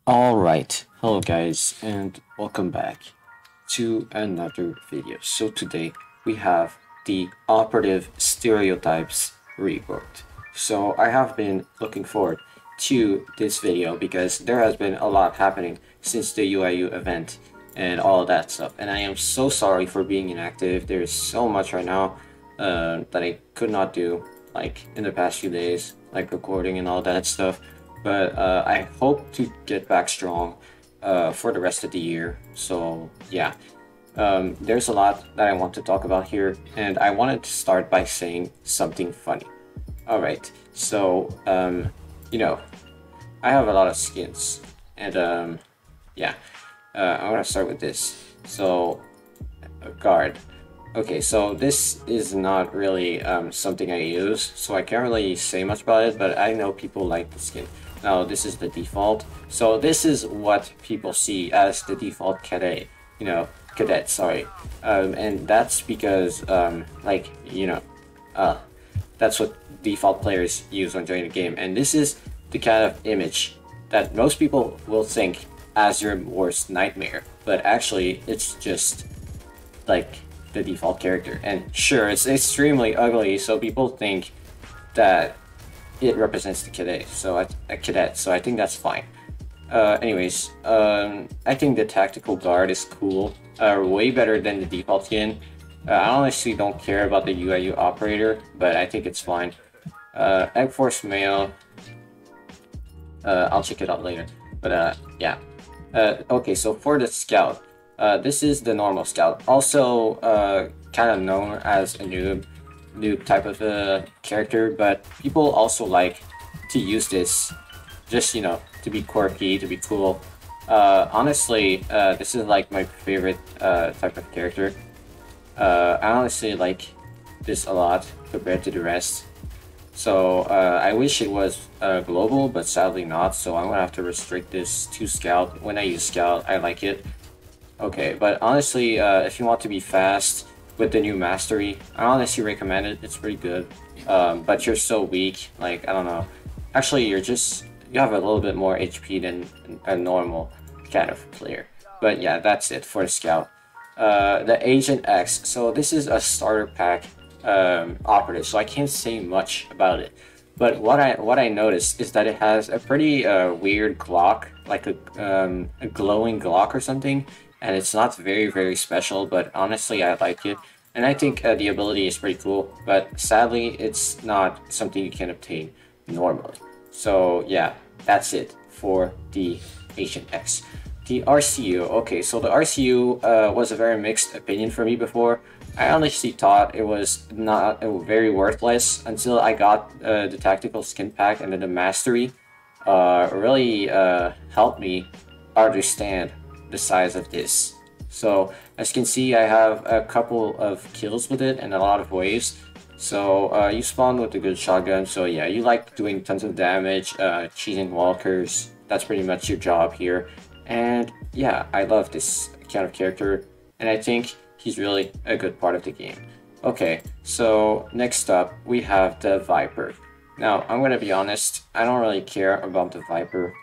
Alright, hello guys, and welcome back to another video. So today we have the operative stereotypes reworked. So I have been looking forward to this video because there has been a lot happening since the UIU event and all of that stuff. And I am so sorry for being inactive. There is so much right now that I could not do like in the past few days, like recording and all that stuff. But I hope to get back strong for the rest of the year. So yeah, there's a lot that I want to talk about here, and I wanted to start by saying something funny. All right, so you know, I have a lot of skins, and yeah, I'm gonna start with this. So, guard. Okay, so this is not really something I use, so I can't really say much about it, but I know people like the skin. Now, this is the default. So this is what people see as the default cadet, sorry. And that's because, uh, that's what default players use when joining the game. And this is the kind of image that most people will think as your worst nightmare, but actually it's just like the default character. And sure, it's extremely ugly, so people think that it represents the cadet. So a cadet. So I think that's fine. Anyways, I think the tactical guard is cool. Way better than the default skin. I honestly don't care about the UIU operator, but I think it's fine. Egg Force Mail. I'll check it out later. But yeah. Okay, so for the scout, this is the normal scout. Also, kind of known as a noob type of character, but people also like to use this just, to be quirky, to be cool. Honestly, this is like my favorite type of character. I honestly like this a lot compared to the rest. So I wish it was global, but sadly not. So I'm gonna have to restrict this to Scout. When I use Scout, I like it. Okay, but honestly, if you want to be fast with the new mastery, I honestly recommend it. It's pretty good. But you're so weak, like I don't know. Actually, you have a little bit more HP than a normal kind of player. But yeah, that's it for the Scout. The Agent X. So this is a starter pack operative, so I can't say much about it. But what I noticed is that it has a pretty weird Glock, like a glowing Glock or something, and it's not very special. But honestly, I like it, and I think the ability is pretty cool. But sadly, it's not something you can obtain normally. So yeah, that's it for the Agent X. The RCU. Okay, so the RCU was a very mixed opinion for me before. I honestly thought it was not very worthless until I got the tactical skin pack, and then the mastery really helped me understand the size of this. So as you can see, I have a couple of kills with it and a lot of waves. So you spawn with a good shotgun, so yeah, you like doing tons of damage, cheating walkers. That's pretty much your job here. And yeah, I love this kind of character, and I think he's really a good part of the game. Okay, so next up we have the Viper. Now, I'm gonna be honest, I don't really care about the Viper.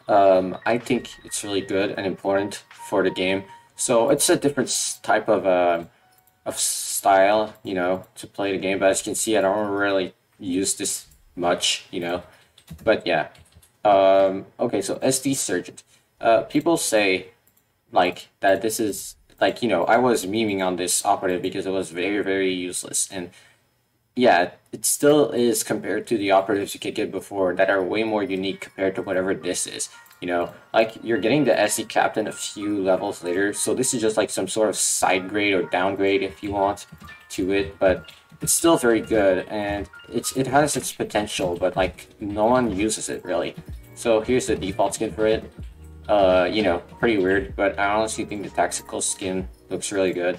I think it's really good and important for the game. So it's a different type of style, to play the game. But as you can see, I don't really use this much, But yeah. Okay, so SD Surgeon. People say like that this is like, I was memeing on this operative because it was very useless. And yeah, it still is compared to the operatives you could get before that are way more unique compared to whatever this is. Like you're getting the SE Captain a few levels later, so this is just like some sort of side grade or downgrade if you want to it, but it's still very good, and it has its potential, but like no one uses it really. So here's the default skin for it. Pretty weird, but I honestly think the tactical skin looks really good.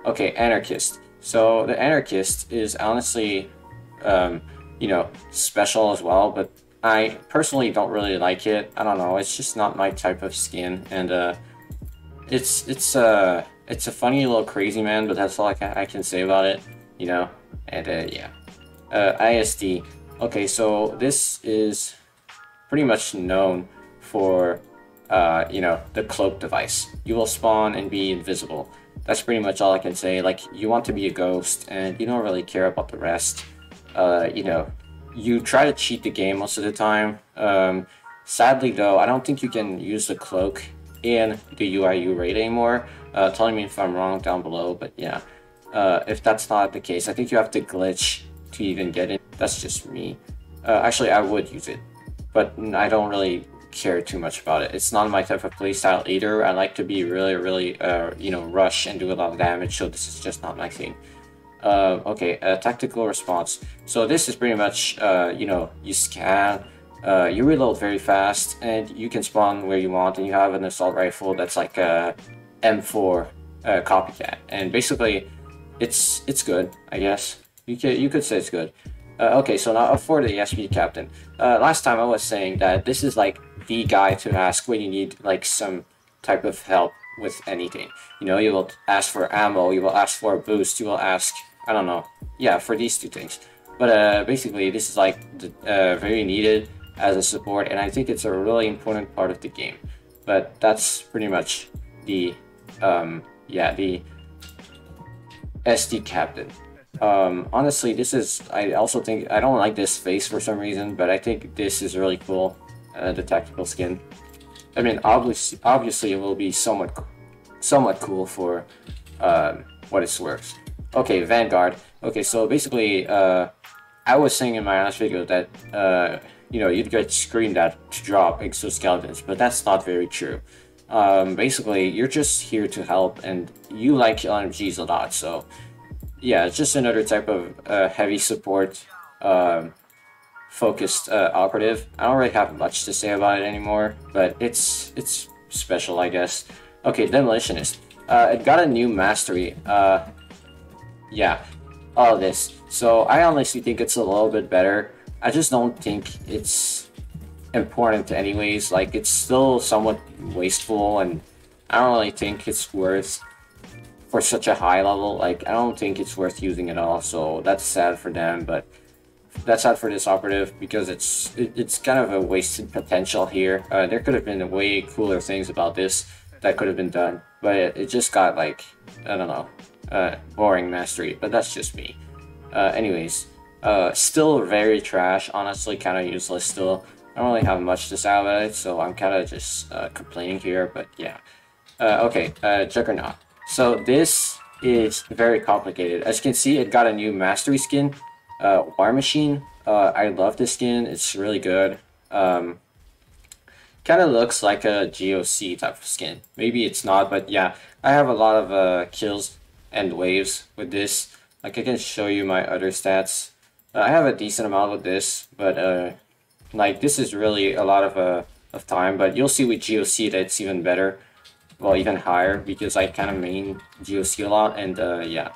Okay, Anarchist. So the Anarchist is honestly, special as well, but I personally don't really like it. I don't know, it's just not my type of skin, and it's a funny little crazy man, but that's all I can say about it, And yeah, ISD. Okay, so this is pretty much known for you know, the cloak device. You will spawn and be invisible. That's pretty much all I can say. Like, you want to be a ghost and you don't really care about the rest. You know, you try to cheat the game most of the time. Sadly though, I don't think you can use the cloak in the UIU raid anymore. Tell me if I'm wrong down below, but yeah. If that's not the case, I think you have to glitch to even get it. That's just me. Actually, I would use it, but I don't really care too much about it. It's not my type of playstyle either. I like to be really, you know, rush and do a lot of damage, so this is just not my thing. Okay, tactical response. So this is pretty much, you know, you scan, you reload very fast, and you can spawn where you want, and you have an assault rifle that's like a M4 copycat, and basically, it's good, I guess. You could say it's good. Okay, so now for the ESP captain. Last time I was saying that this is like the guy to ask when you need like some type of help with anything. You know, you will ask for ammo, you will ask for a boost, you will ask, I don't know, yeah, for these two things. But basically, this is like very needed as a support, and I think it's a really important part of the game. But that's pretty much the yeah, the SD captain. Honestly, this is, I also think, I don't like this face for some reason, but I think this is really cool, the tactical skin. I mean, obviously it will be somewhat cool for what it's worth. Okay, Vanguard. Okay, so basically, I was saying in my last video that, you know, you'd get screamed at to drop exoskeletons, but that's not very true. Basically, you're just here to help, and you like LMGs a lot, so yeah, it's just another type of heavy support focused operative. I don't really have much to say about it anymore, but it's special, I guess. Okay, Demolitionist. It got a new mastery. Yeah, all of this. So I honestly think it's a little bit better. I just don't think it's important anyways. Like, it's still somewhat wasteful, and I don't really think it's worth, for such a high level, like, I don't think it's worth using at all, so that's sad for them. But that's sad for this operative, because it's kind of a wasted potential here. There could have been way cooler things about this that could have been done, but it just got, like, I don't know, boring mastery, but that's just me. Anyways, still very trash, honestly, kind of useless still. I don't really have much to say about it, so I'm kind of just complaining here, but yeah. Okay, Juggernaut. So this is very complicated. As you can see, it got a new mastery skin, War Machine. I love this skin, it's really good. Kind of looks like a GOC type of skin. Maybe it's not, but yeah, I have a lot of kills and waves with this. Like, I can show you my other stats. I have a decent amount with this, but like, this is really a lot of time, but you'll see with GOC that it's even better. Well, even higher, because I kind of main GOC a lot, and yeah.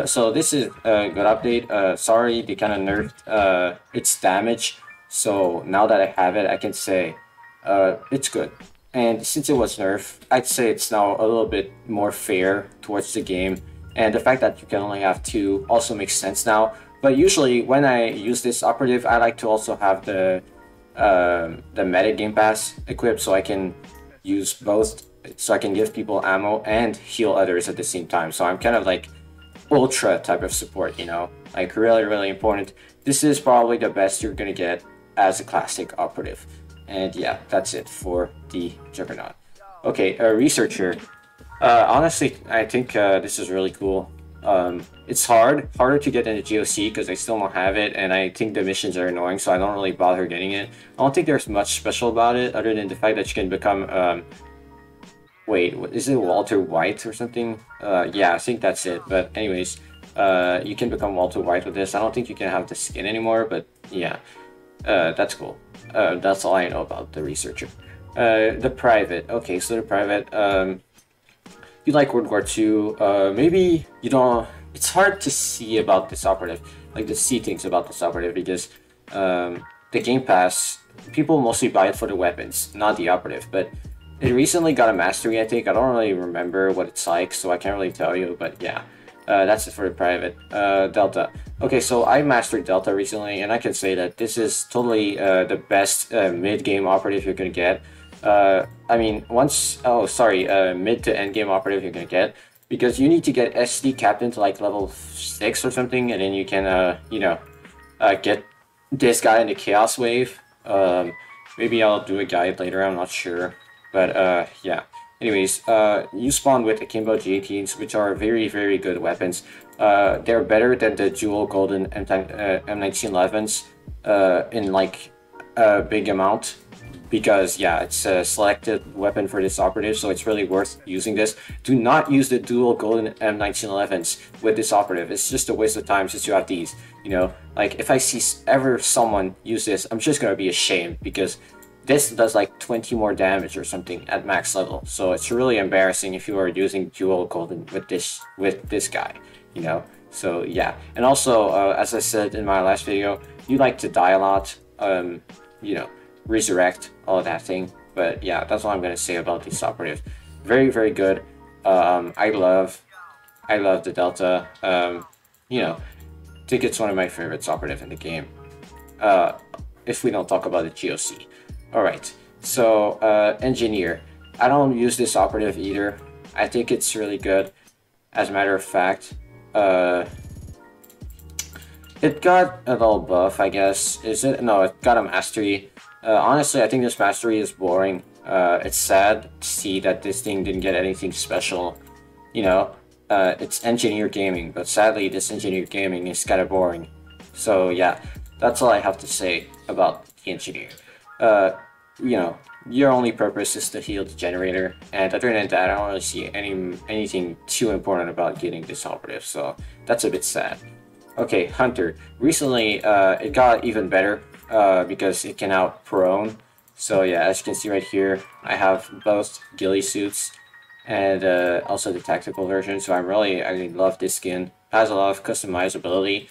So this is a good update. Sorry, they kind of nerfed its damage, so now that I have it, I can say it's good. And since it was nerfed, I'd say it's now a little bit more fair towards the game, and the fact that you can only have two also makes sense now. But usually when I use this operative, I like to also have the meta game pass equipped, so I can use both, so I can give people ammo and heal others at the same time. So I'm kind of like ultra type of support, you know, like really important. This is probably the best you're gonna get as a classic operative. And yeah, that's it for the Juggernaut. Okay, a Researcher. Honestly, I think this is really cool. It's harder to get into GOC because I still don't have it, and I think the missions are annoying, so I don't really bother getting it. I don't think there's much special about it other than the fact that you can become wait, is it Walter White or something? Yeah, I think that's it. But anyways, you can become Walter White with this. I don't think you can have the skin anymore, but yeah, that's cool. That's all I know about the Researcher. The Private. Okay, so the Private, you like World War II, maybe you don't, it's hard to see about this operative, like to see things about this operative, because the Game Pass, people mostly buy it for the weapons, not the operative, but it recently got a mastery, I think. I don't really remember what it's like, so I can't really tell you, but yeah. That's it for the private. Delta. Okay, so I mastered Delta recently, and I can say that this is totally the best mid-game operative you're gonna get. I mean, mid to end game operative you're gonna get, because you need to get SD Captain to like level 6 or something, and then you can, get this guy in the Chaos Wave. Maybe I'll do a guide later, I'm not sure. But, yeah. Anyways, you spawn with Akimbo G18s, which are very, very good weapons. They're better than the dual golden M1911s in like a big amount, because yeah, it's a selected weapon for this operative, so it's really worth using this. Do not use the dual golden M1911s with this operative. It's just a waste of time since you have these. You know, like if I see ever someone use this, I'm just gonna be ashamed, because this does like 20 more damage or something at max level. So it's really embarrassing if you are using dual golden with this guy, you know. So yeah, and also as I said in my last video, you like to die a lot, you know, resurrect, all of that thing. But yeah, that's all I'm gonna say about this operative. Very, very good. I love the Delta. You know, I think it's one of my favorites operative in the game. If we don't talk about the GOC. Alright, so Engineer. I don't use this operative either. I think it's really good. As a matter of fact, it got a little buff, I guess. Is it? No, it got a mastery. Honestly, I think this mastery is boring. It's sad to see that this thing didn't get anything special. You know, it's Engineer Gaming, but sadly this Engineer Gaming is kind of boring. So yeah, that's all I have to say about the Engineer. You know, your only purpose is to heal the generator, and other than that, I don't really see anything too important about getting this operative, so that's a bit sad. Okay, Hunter. Recently, it got even better, because it can out prone. So yeah, as you can see right here, I have both ghillie suits, and also the tactical version, so I love this skin. It has a lot of customizability.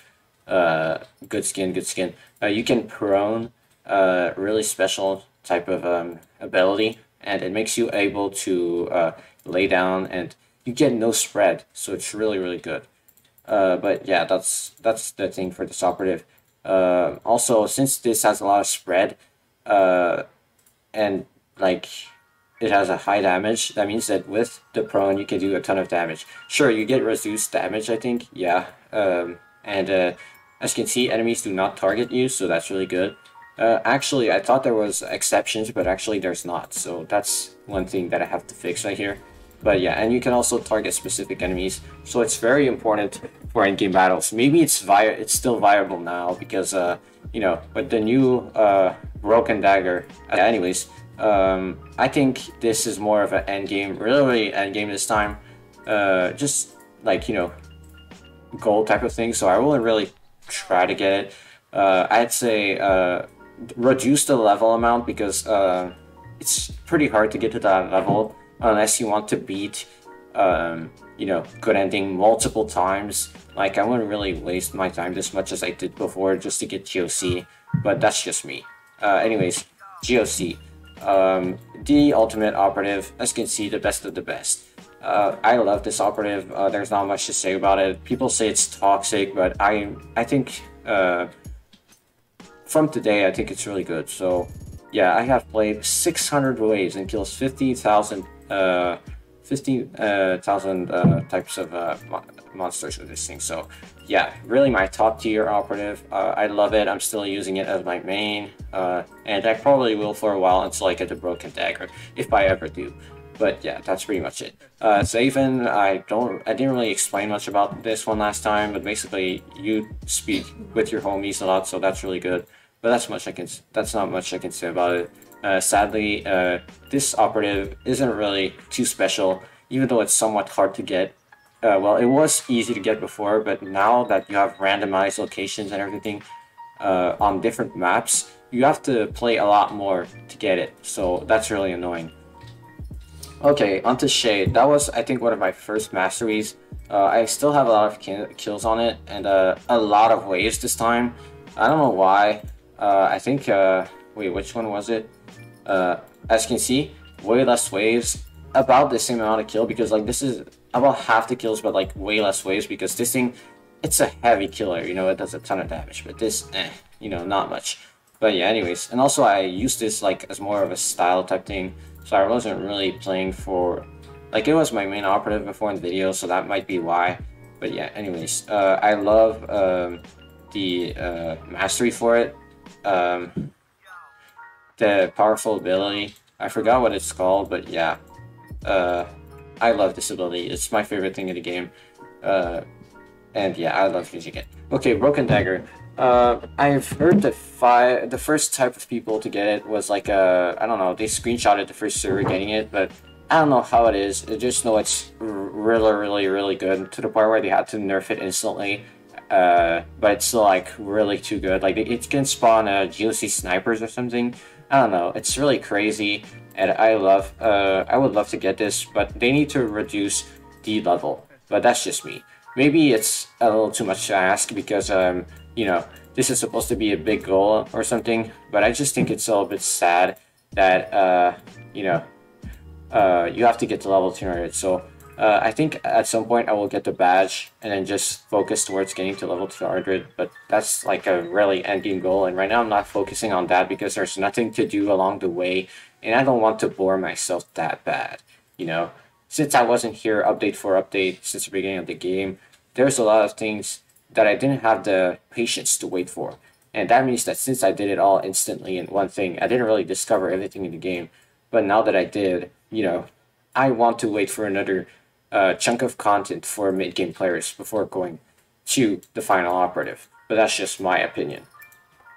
Good skin, good skin. You can prone, really special type of ability, and it makes you able to lay down, and you get no spread, so it's really, really good. But yeah, that's the thing for this operative. Also, since this has a lot of spread, and like it has a high damage, that means that with the prone you can do a ton of damage. Sure, you get reduced damage, I think, yeah. And as you can see, enemies do not target you, so that's really good. Actually, I thought there was exceptions, but actually there's not, so that's one thing that I have to fix right here. But yeah, and you can also target specific enemies, so it's very important for endgame battles. Maybe it's still viable now, because you know, with the new broken dagger. Anyways, I think this is more of an endgame, really endgame this time. Just like, you know, gold type of thing, so I wouldn't really try to get it. I'd say reduce the level amount, because it's pretty hard to get to that level unless you want to beat you know, good ending multiple times. Like, I wouldn't really waste my time this much as I did before just to get GOC, but that's just me. Anyways, GOC, the ultimate operative. As you can see, the best of the best. I love this operative. There's not much to say about it. People say it's toxic, but I think from today, I think it's really good. So yeah, I have played 600 waves and kills 50,000 types of monsters with this thing. So yeah, really my top tier operative. I love it. I'm still using it as my main, and I probably will for a while until I get the broken dagger, if I ever do. But yeah, that's pretty much it. Zaven, I didn't really explain much about this one last time, but basically you speak with your homies a lot, so that's really good. But that's not much I can say about it. Sadly, this operative isn't really too special, even though it's somewhat hard to get. Well, it was easy to get before, but now that you have randomized locations and everything on different maps, you have to play a lot more to get it, so that's really annoying. Okay, onto Shade. That was, I think, one of my first masteries. I still have a lot of kills on it, and a lot of waves this time. I don't know why. I think, wait, which one was it? As you can see, way less waves, about the same amount of kill, because like this is about half the kills but like way less waves, because this thing, it's a heavy killer, you know, it does a ton of damage, but this, you know, not much. But yeah, anyways, and also I use this like as more of a style type thing, so I wasn't really playing for, like, it was my main operative before in the video, so that might be why. But yeah, anyways, I love the mastery for it, the powerful ability. I forgot what it's called, but yeah, I love this ability. It's my favorite thing in the game, and yeah, I love using it. Okay, Broken Dagger. I've heard that the first type of people to get it was like I don't know, they screenshotted the first server getting it, but I don't know how it is. I just know it's really good, to the point where they had to nerf it instantly. But it's still like really too good. Like it can spawn GOC snipers or something. I don't know. It's really crazy, and I would love to get this, but they need to reduce the level. But that's just me. Maybe it's a little too much to ask, because you know, this is supposed to be a big goal or something. But I just think it's a little bit sad that you know, you have to get to level 200. So I think at some point I will get the badge and then just focus towards getting to level 200. But that's like a really endgame goal, and right now I'm not focusing on that because there's nothing to do along the way, and I don't want to bore myself that bad. You know, since I wasn't here update for update since the beginning of the game, there's a lot of things that I didn't have the patience to wait for. And that means that since I did it all instantly in one thing, I didn't really discover everything in the game. But now that I did, you know, I want to wait for another chunk of content for mid-game players before going to the final operative. But that's just my opinion.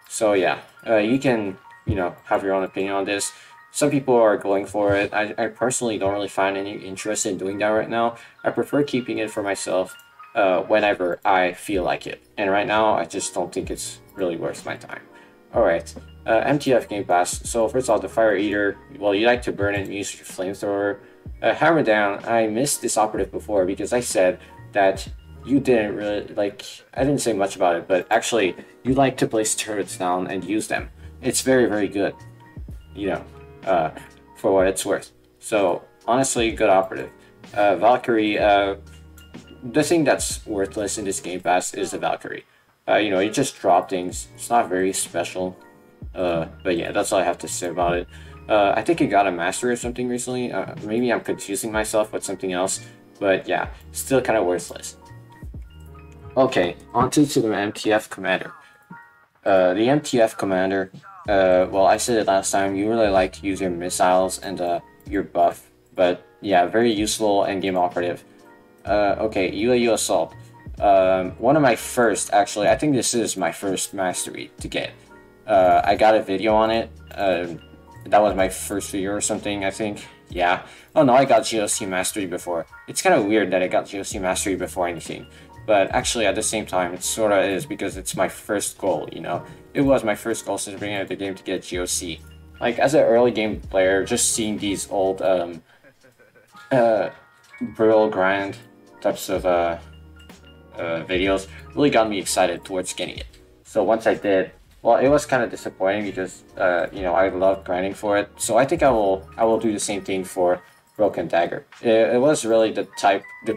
So yeah, you can, you know, have your own opinion on this. Some people are going for it. I personally don't really find any interest in doing that right now. I prefer keeping it for myself whenever I feel like it. And right now, I just don't think it's really worth my time. Alright, MTF Game Pass. So first of all, the Fire Eater. Well, you like to burn and use your flamethrower. Hammer Down, I missed this operative before because I said that you didn't really, like, I didn't say much about it, but actually, you like to place turrets down and use them. It's very good, you know, for what it's worth. So, honestly, good operative. Valkyrie, the thing that's worthless in this Game Pass is the Valkyrie. You know, you just drop things. It's not very special. But yeah, that's all I have to say about it. I think it got a master or something recently. Maybe I'm confusing myself with something else. But yeah, still kind of worthless. Okay, on to the MTF Commander. The MTF Commander, well, I said it last time, you really like to use your missiles and your buff. But yeah, very useful endgame operative. Okay, UAU Assault. One of my first, actually, I think this is my first mastery to get. I got a video on it. That was my first video or something, I think. Yeah. Oh no, I got GOC mastery before. It's kind of weird that I got GOC mastery before anything. But actually, at the same time, it sort of is, because it's my first goal, you know? It was my first goal since the beginning of the game to get GOC. Like, as an early game player, just seeing these old, Brutal Grind types of, videos really got me excited towards getting it. So once I did, well, it was kind of disappointing because, you know, I love grinding for it. So I think I will do the same thing for Broken Dagger. It was really the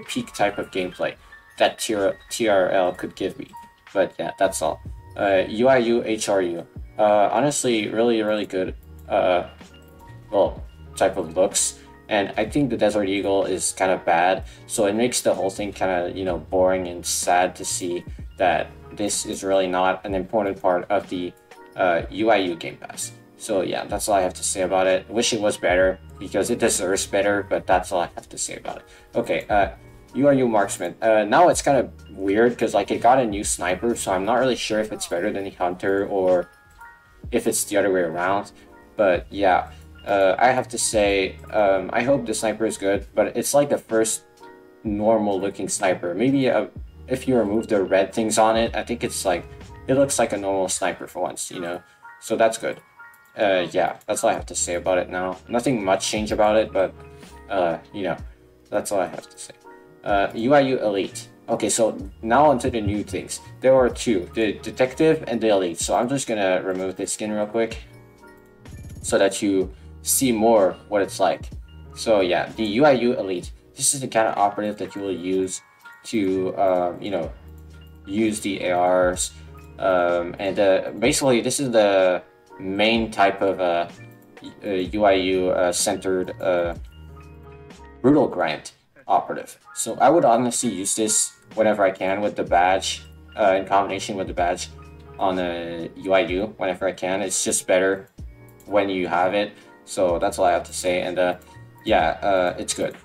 peak type of gameplay that TRL could give me. But yeah, that's all. UIU HRU. Honestly, really good, well, type of looks. And I think the Desert Eagle is kind of bad, so it makes the whole thing kind of, you know, boring and sad to see that this is really not an important part of the UIU Game Pass. So yeah, that's all I have to say about it. Wish it was better, because it deserves better, but that's all I have to say about it. Okay, UIU Marksman. Now it's kind of weird, because like it got a new sniper, so I'm not really sure if it's better than the Hunter or if it's the other way around. But yeah. I have to say, I hope the sniper is good, but it's like the first normal looking sniper. Maybe if you remove the red things on it, I think it's like, it looks like a normal sniper for once, you know? So that's good. Yeah, that's all I have to say about it now. Nothing much changed about it, but, you know, that's all I have to say. UIU Elite. Okay, so now onto the new things. There are two, the Detective and the Elite. So I'm just gonna remove this skin real quick so that you see more what it's like. So yeah, the UIU Elite. This is the kind of operative that you will use to use the ARs, and basically this is the main type of UIU centered brutal grind operative. So I would honestly use this whenever I can with the badge, in combination with the badge on a UIU whenever I can. It's just better when you have it. So that's all I have to say. And yeah, it's good.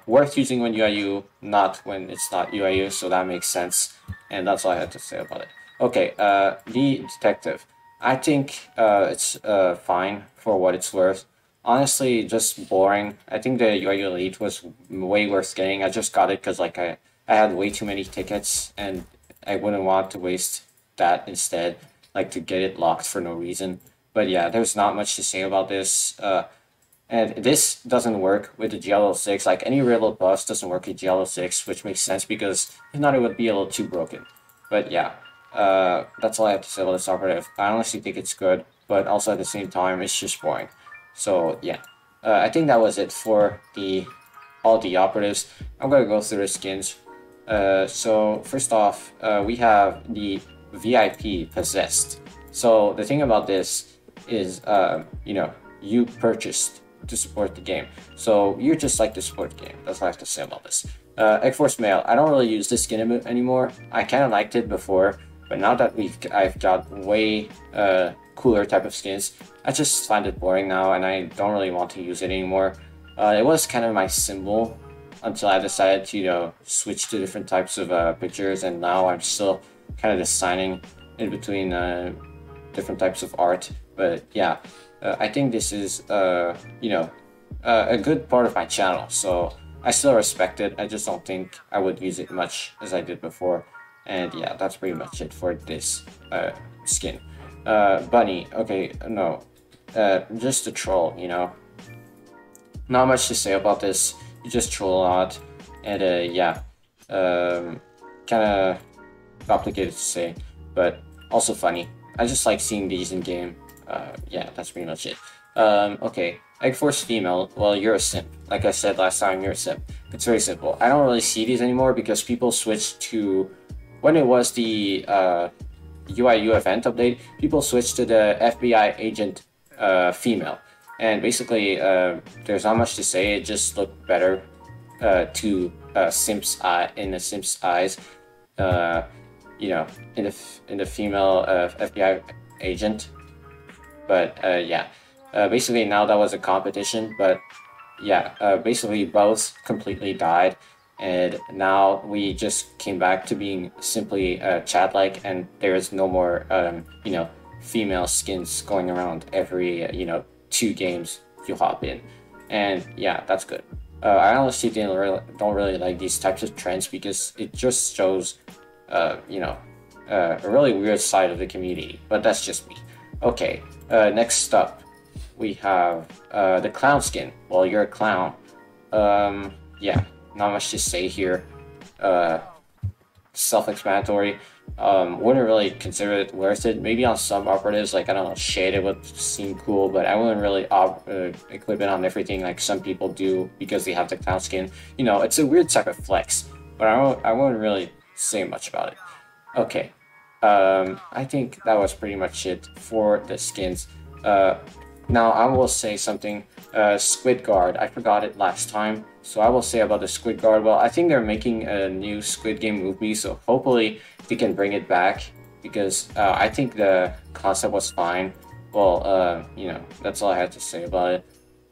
Worth using when UIU, not when it's not UIU. So that makes sense. And that's all I had to say about it. Okay, the detective. I think it's fine for what it's worth. Honestly, just boring. I think the UIU Elite was way worth getting. I just got it because like I had way too many tickets and I wouldn't want to waste that instead, like to get it locked for no reason. But yeah, there's not much to say about this. And this doesn't work with the GL06. Like any Riddle Plus doesn't work with GL06, which makes sense because if not, it would be a little too broken. But yeah, that's all I have to say about this operative. I honestly think it's good, but also at the same time, it's just boring. So yeah, I think that was it for all the operatives. I'm gonna go through the skins. So first off, we have the VIP Possessed. So the thing about this is, you purchased to support the game. So you're just like to support the game. That's all I have to say about this. Egg Force Male. I don't really use this skin anymore. I kind of liked it before, but now that I've got way cooler type of skins, I just find it boring now, and I don't really want to use it anymore. It was kind of my symbol until I decided to switch to different types of pictures, and now I'm still kind of deciding in between different types of art. But yeah, I think this is a good part of my channel, so I still respect it. I just don't think I would use it much as I did before. And yeah, that's pretty much it for this skin. Bunny, okay, no, just a troll, not much to say about this. You just troll a lot, and yeah, kind of complicated to say, but also funny. I just like seeing these in game. Yeah, that's pretty much it. Okay, Egg Force Female. Well, you're a simp. Like I said last time, you're a simp. It's very simple. I don't really see these anymore because people switched to, when it was the UIU event update, people switched to the FBI agent female. And basically, there's not much to say. It just looked better to Simp's in the Simp's eyes. In the female FBI agent. But yeah, basically now that was a competition. But yeah, basically both completely died, and now we just came back to being simply chat-like, and there is no more female skins going around every 2 games you hop in, and yeah, that's good. I honestly don't really like these types of trends because it just shows a really weird side of the community, but that's just me. Okay, next up we have the clown skin. Well, you're a clown. Yeah, not much to say here. Self-explanatory. Wouldn't really consider it worth it. Maybe on some operatives, like I don't know, Shaded would seem cool, but I wouldn't really equip it on everything like some people do because they have the clown skin. It's a weird type of flex, but I wouldn't really say much about it. Okay, I think that was pretty much it for the skins. Now I will say something. Squid Guard. I forgot it last time, so I will say about the Squid Guard. Well, I think they're making a new Squid Game movie, so hopefully they can bring it back because I think the concept was fine. Well, that's all I had to say about it.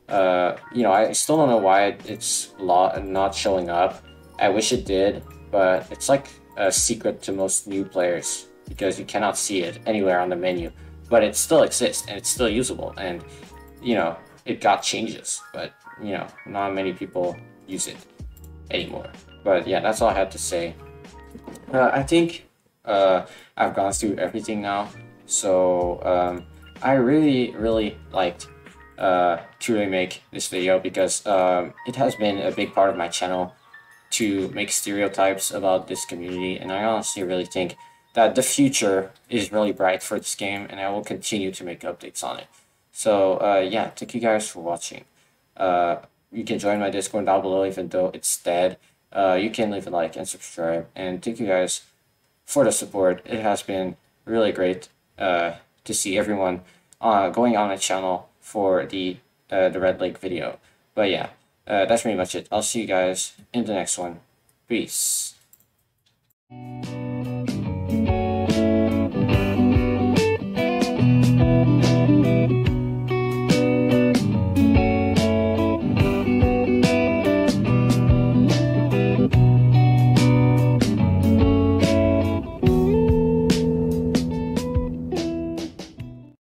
I still don't know why it's not showing up. I wish it did, but it's like a secret to most new players because you cannot see it anywhere on the menu. But it still exists and it's still usable, and it got changes, but not many people use it anymore. But yeah, that's all I had to say. I think I've gone through everything now, so I really liked to remake this video because it has been a big part of my channel to make stereotypes about this community, and I honestly really think that the future is really bright for this game, and I will continue to make updates on it. So yeah, thank you guys for watching. you can join my Discord down below, even though it's dead. You can leave a like and subscribe. And thank you guys for the support. It has been really great to see everyone going on my channel for the Red Lake video. But yeah, that's pretty much it. I'll see you guys in the next one. Peace.